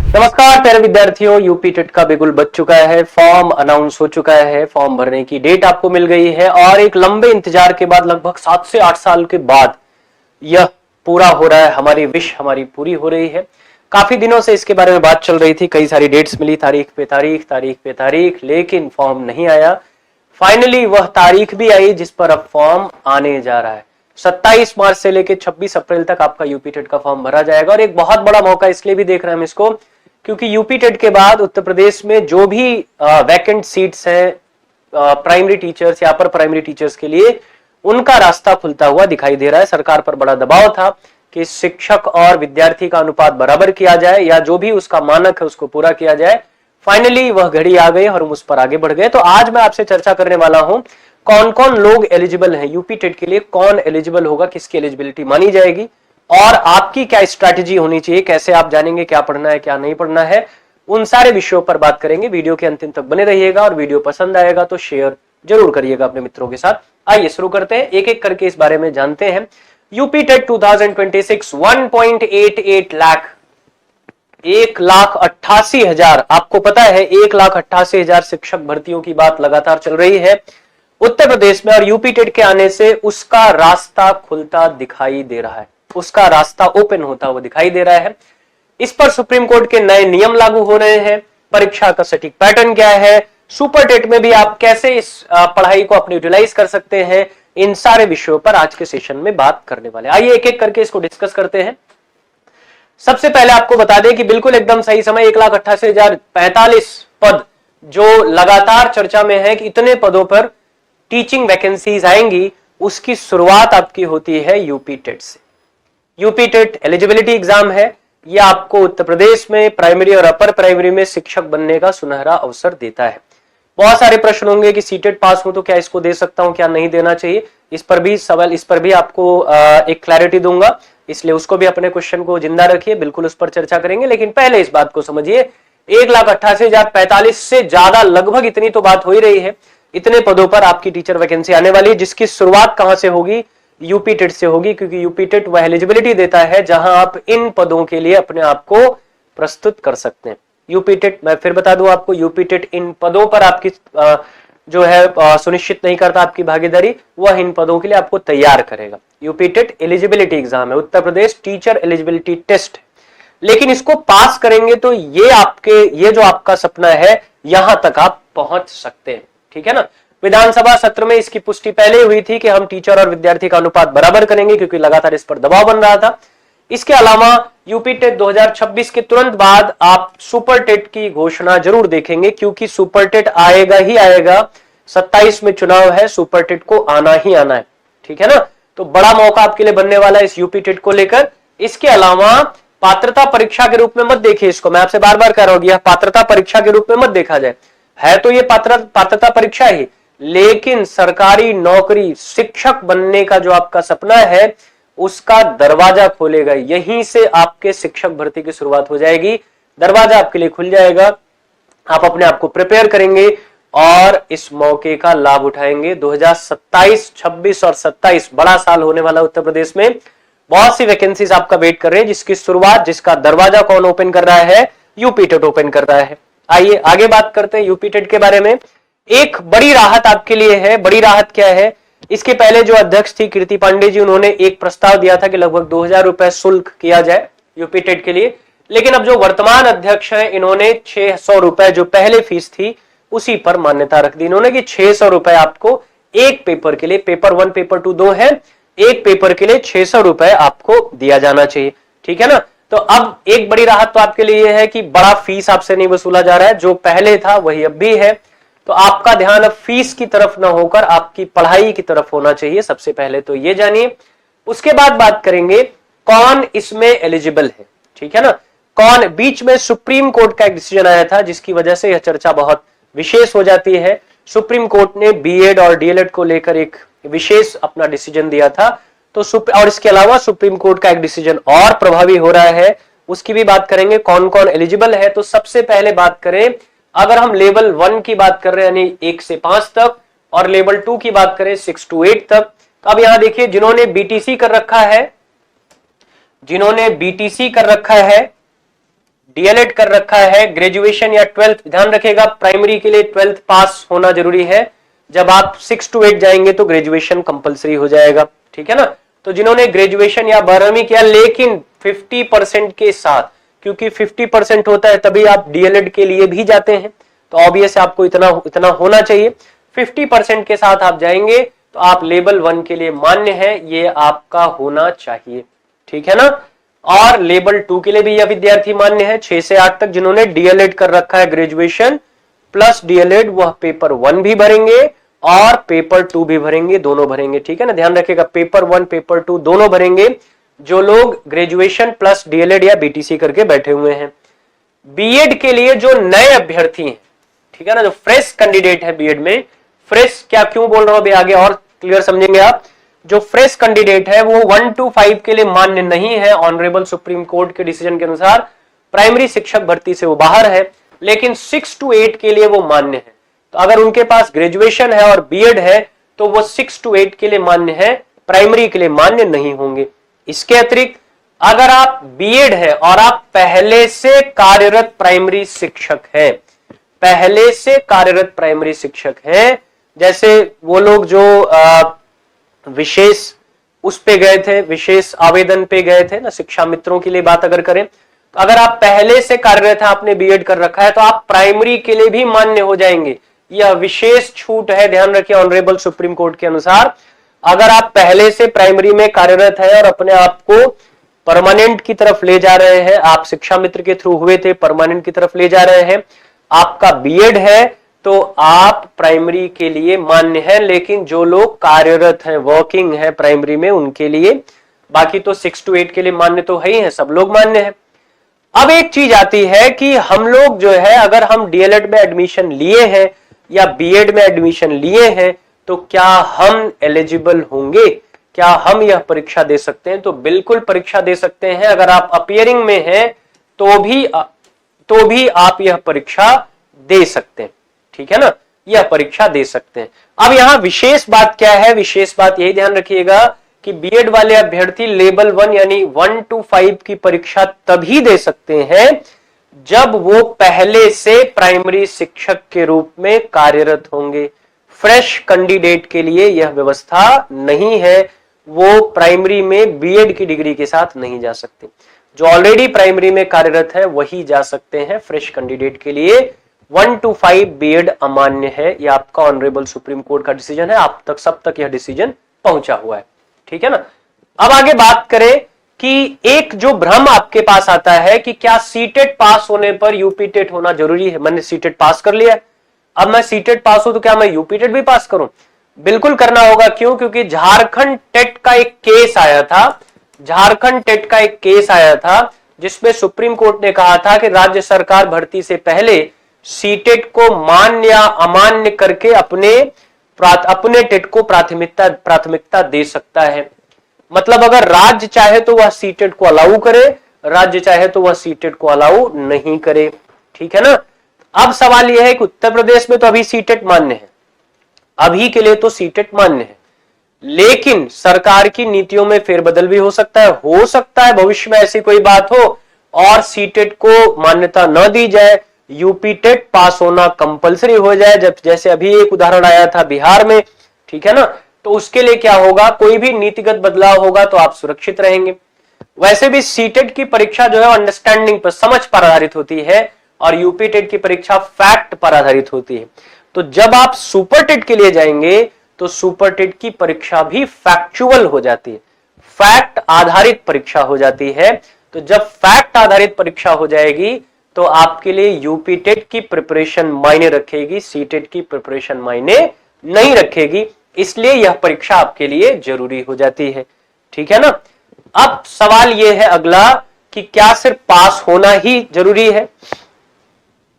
नमस्कार प्यारे विद्यार्थियों, यूपी टेट का बिगुल बज चुका है। फॉर्म अनाउंस हो चुका है, फॉर्म भरने की डेट आपको मिल गई है और एक लंबे इंतजार के बाद लगभग 7 से 8 साल के बाद यह पूरा हो रहा है। हमारी विश हमारी पूरी हो रही है। काफी दिनों से इसके बारे में बात चल रही थी, कई सारी डेट्स मिली, तारीख पे तारीख, लेकिन फॉर्म नहीं आया। फाइनली वह तारीख भी आई जिस पर अब फॉर्म आने जा रहा है। 27 मार्च से लेकर 26 अप्रैल तक आपका यूपी टेट का फॉर्म भरा जाएगा और एक बहुत बड़ा मौका इसलिए भी देख रहे हैं हम इसको, क्योंकि यूपी टेट के बाद उत्तर प्रदेश में जो भी वैकेंट सीट्स हैं प्राइमरी टीचर्स या अपर प्राइमरी टीचर्स के लिए, उनका रास्ता खुलता हुआ दिखाई दे रहा है। सरकार पर बड़ा दबाव था कि शिक्षक और विद्यार्थी का अनुपात बराबर किया जाए या जो भी उसका मानक है उसको पूरा किया जाए। फाइनली वह घड़ी आ गई और हम उस पर आगे बढ़ गए। तो आज मैं आपसे चर्चा करने वाला हूं कौन कौन लोग एलिजिबल हैं यूपी टेट के लिए, कौन एलिजिबल होगा, किसकी एलिजिबिलिटी मानी जाएगी और आपकी क्या स्ट्रैटेजी होनी चाहिए, कैसे आप जानेंगे क्या पढ़ना है क्या नहीं पढ़ना है। उन सारे विषयों पर बात करेंगे। वीडियो के अंतिम तक बने रहिएगा और वीडियो पसंद आएगा तो शेयर जरूर करिएगा अपने मित्रों के साथ। आइए शुरू करते हैं, एक एक करके इस बारे में जानते हैं। यूपी टेट 2026 1.88 लाख 1,88,000, आपको पता है 1,88,000 शिक्षक भर्तियों की बात लगातार चल रही है उत्तर प्रदेश में और यूपी टेट के आने से उसका रास्ता खुलता दिखाई दे रहा है, उसका रास्ता ओपन होता हुआ दिखाई दे रहा है। इस पर सुप्रीम कोर्ट के नए नियम लागू हो रहे हैं। परीक्षा का सटीक पैटर्न क्या है, सुपर टेट में भी आप कैसे इस पढ़ाई को अपने यूटिलाइज कर सकते हैं, इन सारे विषयों पर आज के सेशन में बात करने वाले। आइए एक एक करके इसको डिस्कस करते हैं। सबसे पहले आपको बता दें कि बिल्कुल एकदम सही समय 1,88,045 पद जो लगातार चर्चा में है कि इतने पदों पर टीचिंग वैकेंसीज आएंगी, उसकी शुरुआत आपकी होती है यूपी टेट से। यूपी टेट एलिजिबिलिटी एग्जाम है, यह आपको उत्तर प्रदेश में प्राइमरी और अपर प्राइमरी में शिक्षक बनने का सुनहरा अवसर देता है। बहुत सारे प्रश्न होंगे कि सीटेट पास हो तो क्या इसको दे सकता हूं, क्या नहीं देना चाहिए, इस पर भी सवाल, इस पर भी आपको एक क्लैरिटी दूंगा, इसलिए उसको भी अपने क्वेश्चन को जिंदा रखिए, बिल्कुल उस पर चर्चा करेंगे। लेकिन पहले इस बात को समझिए, 1,88,045 से ज्यादा, लगभग इतनी तो बात हो ही रही है। इतने पदों पर आपकी टीचर वैकेंसी आने वाली है, जिसकी शुरुआत कहां से होगी, यूपी टेट से होगी, क्योंकि यूपी टेट वह एलिजिबिलिटी देता है जहां आप इन पदों के लिए अपने आप को प्रस्तुत कर सकते हैं। यूपी टेट, मैं फिर बता दूं आपको, यूपी टेट इन पदों पर आपकी जो है सुनिश्चित नहीं करता आपकी भागीदारी, वह इन पदों के लिए आपको तैयार करेगा। यूपी टेट एलिजिबिलिटी एग्जाम है, Uttar Pradesh teacher eligibility test. लेकिन इसको पास करेंगे तो ये जो आपका सपना है, यहां तक आप पहुंच सकते हैं, ठीक है ना। विधानसभा सत्र में इसकी पुष्टि पहले हुई थी कि हम टीचर और विद्यार्थी का अनुपात बराबर करेंगे, क्योंकि लगातार इस पर दबाव बन रहा था। इसके अलावा यूपी टेट 2026 के तुरंत बाद आप सुपर टेट की घोषणा जरूर देखेंगे, क्योंकि सुपर टेट आएगा ही आएगा। 27 में चुनाव है, सुपर टेट को आना ही आना है, ठीक है ना। तो बड़ा मौका आपके लिए बनने वाला है इस यूपी टेट को लेकर। इसके अलावा पात्रता परीक्षा के रूप में मत देखिए इसको, मैं आपसे बार बार कह रहा हूं, यह पात्रता परीक्षा के रूप में मत देखा जाए, है तो ये पात्रता परीक्षा ही, लेकिन सरकारी नौकरी शिक्षक बनने का जो आपका सपना है उसका दरवाजा खोलेगा। यहीं से आपके शिक्षक भर्ती की शुरुआत हो जाएगी, दरवाजा आपके लिए खुल जाएगा। आप अपने आप को प्रिपेयर करेंगे और इस मौके का लाभ उठाएंगे। 2027, 26 और 27 बड़ा साल होने वाला उत्तर प्रदेश में। बहुत सी वैकेंसीज आपका वेट कर रहे हैं, जिसकी शुरुआत, जिसका दरवाजा कौन ओपन कर रहा है, यूपी टेट ओपन कर रहा है। आइए आगे बात करते हैं यूपी टेट के बारे में। एक बड़ी राहत आपके लिए है। बड़ी राहत क्या है, इसके पहले जो अध्यक्ष थी कीर्ति पांडे जी, उन्होंने एक प्रस्ताव दिया था कि लगभग 2,000 रुपए शुल्क किया जाए यूपी टेट के लिए। लेकिन अब जो वर्तमान अध्यक्ष हैं, इन्होंने 600 रुपए जो पहले फीस थी उसी पर मान्यता रख दी इन्होंने कि 600 रुपए आपको एक पेपर के लिए, पेपर 1 पेपर 2 दो है, एक पेपर के लिए 600 रुपए आपको दिया जाना चाहिए, ठीक है ना। तो अब एक बड़ी राहत तो आपके लिए है कि बड़ा फीस आपसे नहीं वसूला जा रहा है, जो पहले था वही अब भी है। तो आपका ध्यान अब फीस की तरफ ना होकर आपकी पढ़ाई की तरफ होना चाहिए। सबसे पहले तो ये जानिए। उसके बाद बात करेंगे कौन इसमें एलिजिबल है, ठीक है ना। कौन, बीच में सुप्रीम कोर्ट का एक डिसीजन आया था जिसकी वजह से यह चर्चा बहुत विशेष हो जाती है। सुप्रीम कोर्ट ने बीएड और डीएलएड को लेकर एक विशेष अपना डिसीजन दिया था। तो और इसके अलावा सुप्रीम कोर्ट का एक डिसीजन और प्रभावी हो रहा है, उसकी भी बात करेंगे कौन कौन एलिजिबल है। तो सबसे पहले बात करें, अगर हम लेवल 1 की बात कर रहे हैं यानी 1 से 5 तक, और लेवल 2 की बात करें 6 to 8 तक। तो अब यहां देखिए, जिन्होंने बीटीसी कर रखा है, जिन्होंने बीटीसी कर रखा है डीएलएड कर रखा है, ग्रेजुएशन या 12th, ध्यान रखिएगा प्राइमरी के लिए 12th पास होना जरूरी है। जब आप 6 to 8 जाएंगे तो ग्रेजुएशन कंपलसरी हो जाएगा, ठीक है ना। तो जिन्होंने ग्रेजुएशन या 12वीं किया लेकिन 50% के साथ, क्योंकि 50% होता है तभी आप डीएलएड के लिए भी जाते हैं, तो ऑब्वियस आपको इतना होना चाहिए। 50% के साथ आप जाएंगे तो आप लेवल 1 के लिए मान्य है, ये आपका होना चाहिए, ठीक है ना। और लेवल 2 के लिए भी यह विद्यार्थी मान्य है 6 से 8 तक जिन्होंने डीएलएड कर रखा है, ग्रेजुएशन प्लस डीएलएड, वह पेपर 1 भी भरेंगे और पेपर 2 भी भरेंगे, दोनों भरेंगे, ठीक है ना। ध्यान रखिएगा पेपर 1 पेपर 2 दोनों भरेंगे जो लोग ग्रेजुएशन प्लस डीएलएड या बीटीसी करके बैठे हुए हैं। बीएड के लिए जो नए अभ्यर्थी हैं, ठीक है ना, जो फ्रेश कैंडिडेट है बीएड में, फ्रेश क्या क्यों बोल रहा हूं अभी आगे और क्लियर समझेंगे आप। जो फ्रेश कैंडिडेट है वो 1 to 5 के लिए मान्य नहीं है, ऑनरेबल सुप्रीम कोर्ट के डिसीजन के अनुसार प्राइमरी शिक्षक भर्ती से वो बाहर है, लेकिन 6 to 8 के लिए वो मान्य है। तो अगर उनके पास ग्रेजुएशन है और बीएड है तो वो 6 to 8 के लिए मान्य है, प्राइमरी के लिए मान्य नहीं होंगे। इसके अतिरिक्त अगर आप बीएड है और आप पहले से कार्यरत प्राइमरी शिक्षक है, पहले से कार्यरत प्राइमरी शिक्षक है, जैसे वो लोग जो विशेष उस पे गए थे, विशेष आवेदन पे गए थे ना, शिक्षा मित्रों के लिए बात अगर करें, तो अगर आप पहले से कार्यरत है, आपने बीएड कर रखा है, तो आप प्राइमरी के लिए भी मान्य हो जाएंगे। यह विशेष छूट है, ध्यान रखिए ऑनरेबल सुप्रीम कोर्ट के अनुसार। अगर आप पहले से प्राइमरी में कार्यरत है और अपने आप को परमानेंट की तरफ ले जा रहे हैं, आप शिक्षा मित्र के थ्रू हुए थे, परमानेंट की तरफ ले जा रहे हैं, आपका बीएड है, तो आप प्राइमरी के लिए मान्य है। लेकिन जो लोग कार्यरत हैं, वर्किंग है प्राइमरी में, उनके लिए, बाकी तो 6 to 8 के लिए मान्य तो है ही है, सब लोग मान्य है। अब एक चीज आती है कि हम लोग जो है, अगर हम डीएलएड में एडमिशन लिए हैं या बीएड में एडमिशन लिए हैं, तो क्या हम एलिजिबल होंगे, क्या हम यह परीक्षा दे सकते हैं? तो बिल्कुल परीक्षा दे सकते हैं। अगर आप अपीयरिंग में हैं तो भी आप यह परीक्षा दे सकते हैं, ठीक है ना, यह परीक्षा दे सकते हैं। अब यहां विशेष बात क्या है? विशेष बात यही ध्यान रखिएगा कि बीएड वाले अभ्यर्थी लेवल 1 यानी 1 to 5 की परीक्षा तभी दे सकते हैं जब वो पहले से प्राइमरी शिक्षक के रूप में कार्यरत होंगे। फ्रेश कैंडिडेट के लिए यह व्यवस्था नहीं है, वो प्राइमरी में बीएड की डिग्री के साथ नहीं जा सकते। जो ऑलरेडी प्राइमरी में कार्यरत है वही जा सकते हैं। फ्रेश कैंडिडेट के लिए 1 to 5 बीएड अमान्य है। यह आपका ऑनरेबल सुप्रीम कोर्ट का डिसीजन है, आप तक सब तक यह डिसीजन पहुंचा हुआ है, ठीक है ना। अब आगे बात करें कि एक जो भ्रम आपके पास आता है कि क्या सीटेट पास होने पर यूपीटेट होना जरूरी है। मैंने सीटेट पास कर लिया है, अब मैं सीटेट पास हूं तो क्या मैं यूपीटेट भी पास करूं? बिल्कुल करना होगा। क्यों? क्योंकि झारखंड टेट का एक केस आया था, झारखंड टेट का एक केस आया था जिसमें सुप्रीम कोर्ट ने कहा था कि राज्य सरकार भर्ती से पहले सीटेट को मान्य या अमान्य करके अपने टेट को प्राथमिकता दे सकता है। मतलब अगर राज्य चाहे तो वह सीटेट को अलाउ करे, राज्य चाहे तो वह सीटेट को अलाउ नहीं करे, ठीक है ना। अब सवाल यह है कि उत्तर प्रदेश में तो अभी सीटेट मान्य है, अभी के लिए तो सीटेट मान्य है, लेकिन सरकार की नीतियों में फेरबदल भी हो सकता है भविष्य में ऐसी कोई बात हो और सीटेट को मान्यता न दी जाए, यूपीटेट पास होना कंपलसरी हो जाए, जब जैसे अभी एक उदाहरण आया था बिहार में, ठीक है ना। तो उसके लिए क्या होगा, कोई भी नीतिगत बदलाव होगा तो आप सुरक्षित रहेंगे। वैसे भी सीटेट की परीक्षा जो है अंडरस्टैंडिंग पर, समझ पर आधारित होती है और यूपीटेट की परीक्षा फैक्ट पर आधारित होती है। तो जब आप सुपरटेट के लिए जाएंगे तो सुपरटेट की परीक्षा भी फैक्चुअल हो जाती है, फैक्ट आधारित परीक्षा हो जाती है। तो जब फैक्ट आधारित परीक्षा हो जाएगी तो आपके लिए यूपीटेट की प्रिपरेशन मायने रखेगी, सीटेट की प्रिपरेशन मायने नहीं रखेगी। इसलिए यह परीक्षा आपके लिए जरूरी हो जाती है, ठीक है ना। अब सवाल यह है अगला कि क्या सिर्फ पास होना ही जरूरी है?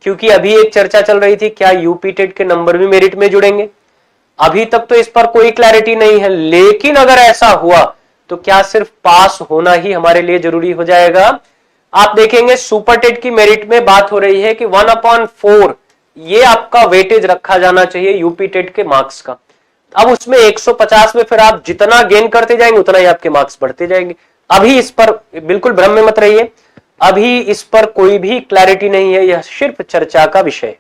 क्योंकि अभी एक चर्चा चल रही थी क्या यूपीटेट के नंबर भी मेरिट में जुड़ेंगे। अभी तक तो इस पर कोई क्लैरिटी नहीं है, लेकिन अगर ऐसा हुआ तो क्या सिर्फ पास होना ही हमारे लिए जरूरी हो जाएगा? आप देखेंगे सुपरटेट की मेरिट में बात हो रही है कि 1/4 ये आपका वेटेज रखा जाना चाहिए यूपीटेट के मार्क्स का। अब उसमें 150 में फिर आप जितना गेन करते जाएंगे उतना ही आपके मार्क्स बढ़ते जाएंगे। अभी इस पर बिल्कुल भ्रम में मत रहिए। अभी इस पर कोई भी क्लैरिटी नहीं है, यह सिर्फ चर्चा का विषय है।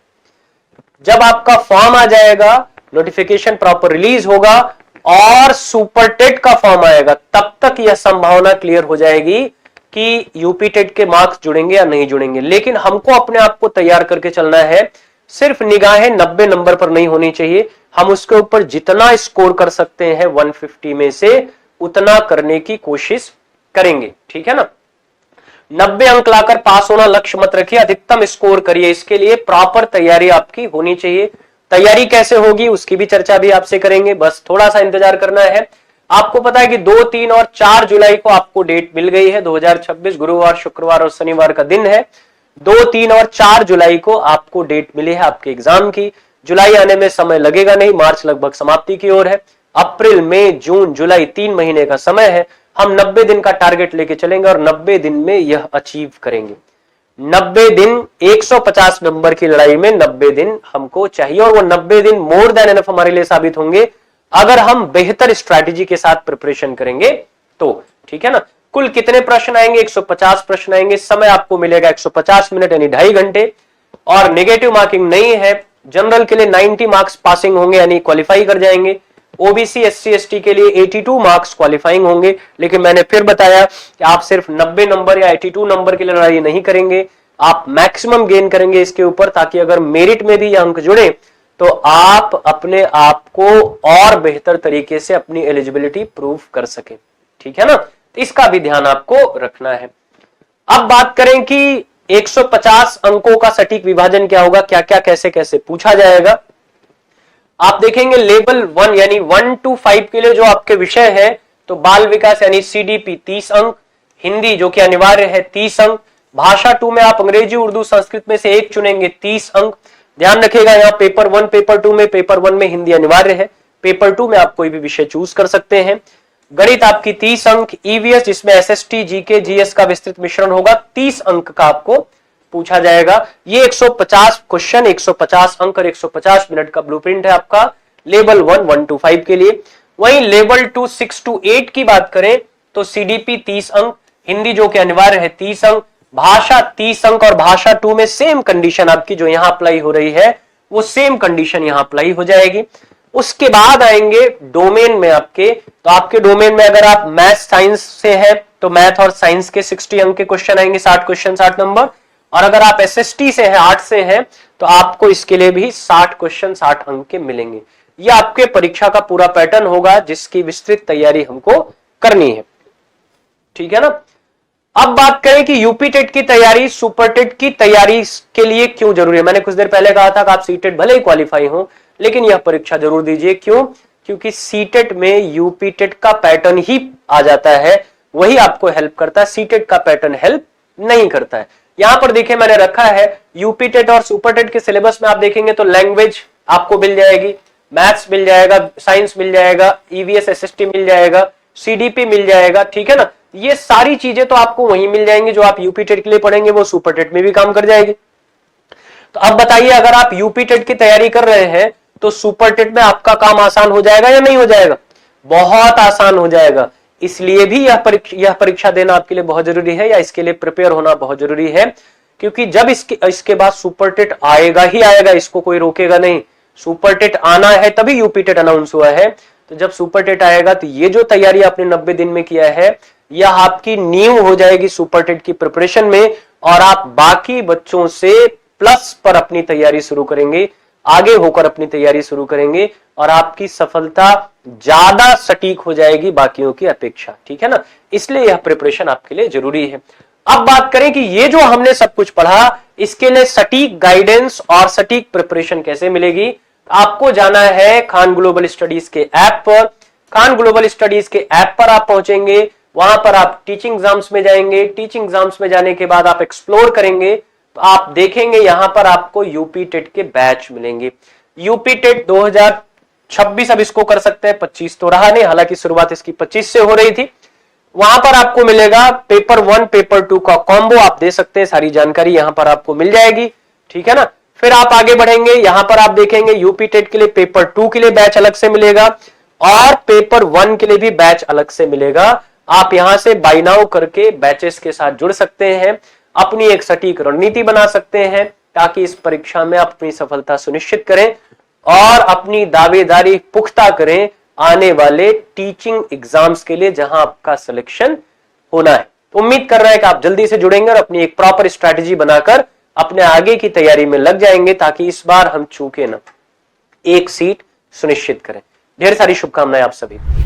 जब आपका फॉर्म आ जाएगा, नोटिफिकेशन प्रॉपर रिलीज होगा और सुपर टेट का फॉर्म आएगा, तब तक यह संभावना क्लियर हो जाएगी कि यूपी टेट के मार्क्स जुड़ेंगे या नहीं जुड़ेंगे। लेकिन हमको अपने आप को तैयार करके चलना है, सिर्फ निगाहें 90 नंबर पर नहीं होनी चाहिए, हम उसके ऊपर जितना स्कोर कर सकते हैं 150 में से उतना करने की कोशिश करेंगे, ठीक है ना। 90 अंक लाकर पास होना लक्ष्य मत रखिए, अधिकतम स्कोर करिए। इसके लिए प्रॉपर तैयारी आपकी होनी चाहिए। तैयारी कैसे होगी उसकी भी चर्चा भी आपसे करेंगे, बस थोड़ा सा इंतजार करना है। आपको पता है कि 2, 3 और 4 जुलाई को आपको डेट मिल गई है। 2026 गुरुवार, शुक्रवार और शनिवार का दिन है। 2, 3 और 4 जुलाई को आपको डेट मिली है आपके एग्जाम की। जुलाई आने में समय लगेगा नहीं, मार्च लगभग समाप्ति की ओर है। अप्रैल, मई, जून, जुलाई 3 महीने का समय है। हम 90 दिन का टारगेट लेके चलेंगे और 90 दिन में यह अचीव करेंगे। 90 दिन 150 नंबर की लड़ाई में 90 दिन हमको चाहिए और वो 90 दिन मोर देन एनफ हमारे लिए साबित होंगे अगर हम बेहतर स्ट्रैटेजी के साथ प्रिपरेशन करेंगे तो, ठीक है ना। कुल कितने प्रश्न आएंगे? 150 प्रश्न आएंगे। समय आपको मिलेगा 150 मिनट यानी 2.5 घंटे और नेगेटिव मार्किंग नहीं है। जनरल के लिए 90 मार्क्स पासिंग होंगे यानी क्वालिफाई कर जाएंगे। ओबीसी, एससी, एसटी के लिए 82 मार्क्स क्वालिफाइंग होंगे। लेकिन मैंने फिर बताया कि आप सिर्फ 90 नंबर या 82 नंबर के लिए लड़ाई नहीं करेंगे, आप मैक्सिमम गेन करेंगे इसके ऊपर, ताकि अगर मेरिट में भी ये अंक जुड़े तो आप अपने आप को और बेहतर तरीके से अपनी एलिजिबिलिटी प्रूव कर सके, ठीक है ना। इसका भी ध्यान आपको रखना है। अब बात करें कि 150 अंकों का सटीक विभाजन क्या होगा, क्या क्या कैसे कैसे पूछा जाएगा। आप देखेंगे लेवल 1 यानी 1 to 5 के लिए जो आपके विषय है, तो बाल विकास यानी सीडीपी 30 अंक, हिंदी जो कि अनिवार्य है 30 अंक, भाषा 2 में आप अंग्रेजी, उर्दू, संस्कृत में से एक चुनेंगे 30 अंक। ध्यान रखिएगा यहाँ पेपर 1, पेपर 2 में, पेपर 1 में हिंदी अनिवार्य है, पेपर 2 में आप कोई भी विषय चूज कर सकते हैं। गणित आपकी 30 अंक, ईवीएस जिसमें एसएसटी, जीके, जीएस का विस्तृत मिश्रण होगा, 30 अंक का आपको पूछा जाएगा। ये 150 क्वेश्चन, 150 अंक और 150 मिनट का ब्लूप्रिंट है आपका लेवल 1 1 to 5 के लिए। वहीं लेवल 2 6 to 8 की बात करें तो सीडीपी 30 अंक, हिंदी जो कि अनिवार्य है 30 अंक, भाषा 30 अंक और भाषा 2 में सेम कंडीशन आपकी जो यहां अप्लाई हो रही है वो सेम कंडीशन यहां अप्लाई हो जाएगी। उसके बाद आएंगे डोमेन में आपके, तो आपके डोमेन में अगर आप मैथ साइंस से हैं तो मैथ और साइंस के 60 अंक के क्वेश्चन आएंगे, 60 क्वेश्चन 60 नंबर। और अगर आप एसएसटी से हैं, आर्ट से हैं, तो आपको इसके लिए भी 60 क्वेश्चन 60 अंक के मिलेंगे। यह आपके परीक्षा का पूरा पैटर्न होगा जिसकी विस्तृत तैयारी हमको करनी है, ठीक है ना। अब बात करें कि यूपी टेट की तैयारी, सुपर टेट की तैयारी के लिए क्यों जरूरी है। मैंने कुछ देर पहले कहा था कि आप सीटेट भले ही क्वालिफाई हो लेकिन यह परीक्षा जरूर दीजिए। क्यों? क्योंकि सीटेट में यूपी टेट का पैटर्न ही आ जाता है, वही आपको हेल्प करता है, सीटेट का पैटर्न हेल्प नहीं करता है। यहां पर देखिए मैंने रखा है यूपी टेट और सुपर टेट के सिलेबस में आप देखेंगे तो लैंग्वेज आपको मिल जाएगी, मैथ्स मिल जाएगा, साइंस मिल जाएगा, ईवीएस एसएसटी मिल जाएगा, सीडीपी मिल जाएगा, ठीक है ना। ये सारी चीजें तो आपको वहीं मिल जाएंगी जो आप यूपी टेट के लिए पढ़ेंगे, वो सुपर टेट में भी काम कर जाएगी। तो अब बताइए अगर आप यूपी टेट की तैयारी कर रहे हैं तो सुपर टेट में आपका काम आसान हो जाएगा या नहीं हो जाएगा? बहुत आसान हो जाएगा। इसलिए भी यह परीक्षा देना आपके लिए बहुत जरूरी है, या इसके लिए प्रिपेयर होना बहुत जरूरी है, क्योंकि जब इसके बाद सुपर टेट आएगा ही आएगा, इसको कोई रोकेगा नहीं। सुपर टेट आना है तभी यूपी टेट अनाउंस हुआ है। तो जब सुपर टेट आएगा तो ये जो तैयारी आपने 90 दिन में किया है यह आपकी नींव हो जाएगी सुपर टेट की प्रिपरेशन में, और आप बाकी बच्चों से प्लस पर अपनी तैयारी शुरू करेंगे, आगे होकर अपनी तैयारी शुरू करेंगे और आपकी सफलता ज्यादा सटीक हो जाएगी बाकियों की अपेक्षा, ठीक है ना। इसलिए यह प्रिपरेशन आपके लिए जरूरी है। अब बात करें कि ये जो हमने सब कुछ पढ़ा इसके लिए सटीक गाइडेंस और सटीक प्रिपरेशन कैसे मिलेगी। आपको जाना है खान ग्लोबल स्टडीज के ऐप पर। खान ग्लोबल स्टडीज के ऐप पर आप पहुंचेंगे, वहां पर आप टीचिंग एग्जाम्स में जाएंगे। टीचिंग एग्जाम्स में जाने के बाद आप एक्सप्लोर करेंगे तो आप देखेंगे यहां पर आपको यूपी टेट के बैच मिलेंगे। यूपी टेट 2026 अब इसको कर सकते हैं, 25 तो रहा नहीं, हालांकि शुरुआत इसकी 25 से हो रही थी। वहां पर आपको मिलेगा पेपर 1 पेपर 2 का कॉम्बो, आप दे सकते हैं, सारी जानकारी यहां पर आपको मिल जाएगी, ठीक है ना। फिर आप आगे बढ़ेंगे, यहां पर आप देखेंगे यूपी टेट के लिए पेपर 2 के लिए बैच अलग से मिलेगा और पेपर 1 के लिए भी बैच अलग से मिलेगा। आप यहां से बाय नाउ करके बैचेस के साथ जुड़ सकते हैं। अपनी एक सटीक रणनीति बना सकते हैं ताकि इस परीक्षा में आप अपनी सफलता सुनिश्चित करें और अपनी दावेदारी पुख्ता करें आने वाले टीचिंग एग्जाम्स के लिए जहां आपका सिलेक्शन होना है। तो उम्मीद कर रहा है कि आप जल्दी से जुड़ेंगे और अपनी एक प्रॉपर स्ट्रैटेजी बनाकर अपने आगे की तैयारी में लग जाएंगे ताकि इस बार हम चूके ना, एक सीट सुनिश्चित करें। ढेर सारी शुभकामनाएं आप सभी।